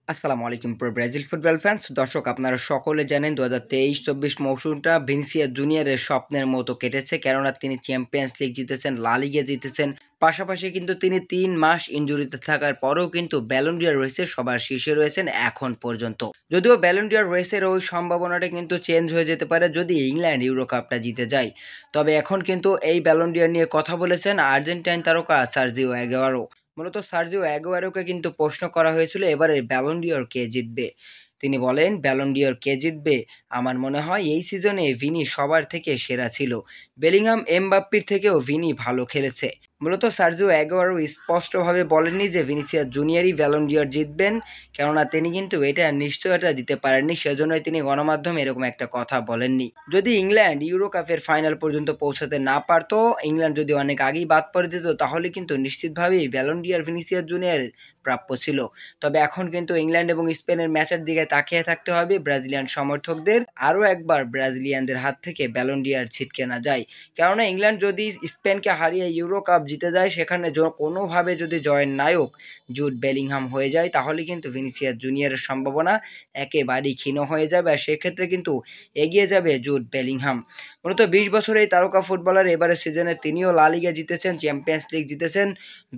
আসসালামু আলাইকুম Brazil football fans দর্শক আপনারা সকলে জানেন 2023-24 মৌসুমটা ভিনিসিয়াস জুনিয়রের স্বপ্নের মতো কেটেছে কেননা তিনি চ্যাম্পিয়ন্স লিগ জিতেছেন লা লিগা জিতেছেন পাশাপাশি কিন্তু তিনি 3 মাস ইনজুরিতে থাকার পরেও কিন্তু ব্যালন ডি'অর রেসে সবার শীর্ষে রয়েছেন এখন পর্যন্ত। যদিও ব্যালন ডি'অর রেসের ওই সম্ভাবনাটা কিন্তু চেঞ্জ হয়ে যেতে পারে যদি ইংল্যান্ড ইউরো কাপটা জিতে যায়। তবে এখন কিন্তু এই ব্যালন ডি'অর নিয়ে কথা বলেছেন আর্জেন্টাইন তারকা সার্জিও আগুয়েরো। মূলত সার্জিও আগুয়েরোকে কিন্তু প্রশ্ন করা হয়েছিল এবারে ব্যালন ডি'অর কে জিতবে। তিনি বলেন ব্যালন ডি'অর কে জিতবে, আমার মনে হয় এই সিজনে ভিনি সবার থেকে সেরা ছিল। বেলিংহাম এমবাপ্পির থেকেও ভিনি ভালো খেলেছে। মূলত সার্জিও আগুয়েরো স্পষ্টভাবে বলেননি যে ভিনিসিয়াস জুনিয়রই ব্যালন ডি'অর জিতবেন, কেননা তিনি কিন্তু এটা নিশ্চয়তা দিতে পারেননি, সেজন্যই তিনি গণমাধ্যমে এরকম একটা কথা বলেননি। যদি ইংল্যান্ড ইউরো কাপের ফাইনাল পর্যন্ত পৌঁছাতে না পারতো, ইংল্যান্ড যদি অনেক আগেই বাদ পড়ে যেত, তাহলে কিন্তু নিশ্চিতভাবেই ব্যালন ডি'অর ভিনিসিয়াস জুনিয়র প্রাপ্য ছিল। তবে এখন কিন্তু ইংল্যান্ড এবং স্পেনের ম্যাচের দিকে তাকিয়ে থাকতে হবে ব্রাজিলিয়ান সমর্থকদের, আরও একবার ব্রাজিলিয়ানদের হাত থেকে ব্যালন ডি'অর ছিটকে না যায়। কেননা ইংল্যান্ড যদি স্পেনকে হারিয়ে ইউরো কাপ জিতে যায়, সেখানে কোনোভাবে যদি জয়ের নায়ক জুড বেলিংহাম হয়ে যায়, তাহলে কিন্তু ভিনিসিয়াস জুনিয়রের সম্ভাবনা একেবারেই ক্ষীণ হয়ে যাবে, আর সেক্ষেত্রে কিন্তু এগিয়ে যাবে জুড বেলিংহাম। মূলত 20 বছর এই তারকা ফুটবলার এবারের সিজনে তিনিও লা লিগা জিতেছেন, চ্যাম্পিয়ন্স লিগ জিতেছেন,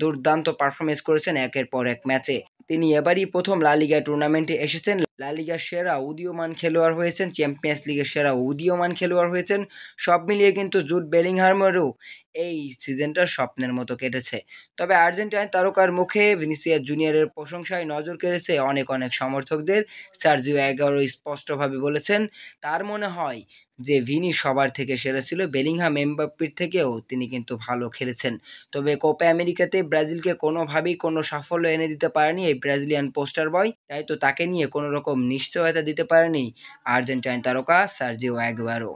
দুর্দান্ত পারফরমেন্স করেছেন একের পর এক ম্যাচে। তিনি এবারই প্রথম লা লিগা টুর্নামেন্টে এসেছেন, লা লিগার সেরা উদীয়মান খেলোয়াড় হয়েছেন, চ্যাম্পিয়ন্স লিগের সেরা উদীয়মান খেলোয়াড় হয়েছেন। সব মিলিয়ে কিন্তু জুড বেলিংহামেরও এই সিজনটা স্বপ্নের মতো কেটেছে। তবে আর্জেন্টাইন তারকার মুখে ভিনিসিয়াস জুনিয়রের প্রশংসায় নজর কেড়েছে অনেক অনেক সমর্থকদের। সার্জিও আগুয়েরো স্পষ্টভাবে বলেছেন তার মনে হয় যে ভিনি সবার থেকে সেরা ছিল, বেলিংহাম এমবাপ্পির থেকেও তিনি কিন্তু ভালো খেলেছেন। তবে কোপা আমেরিকাতে ব্রাজিলকে কোনোভাবেই কোনো সাফল্য এনে দিতে পারেনি এই ব্রাজিলিয়ান পোস্টার বয়, তাই তো তাকে নিয়ে কোনো রকম নিশ্চয়তা দিতে পারেনি আর্জেন্টাইন তারকা সার্জিও আগুয়েরো।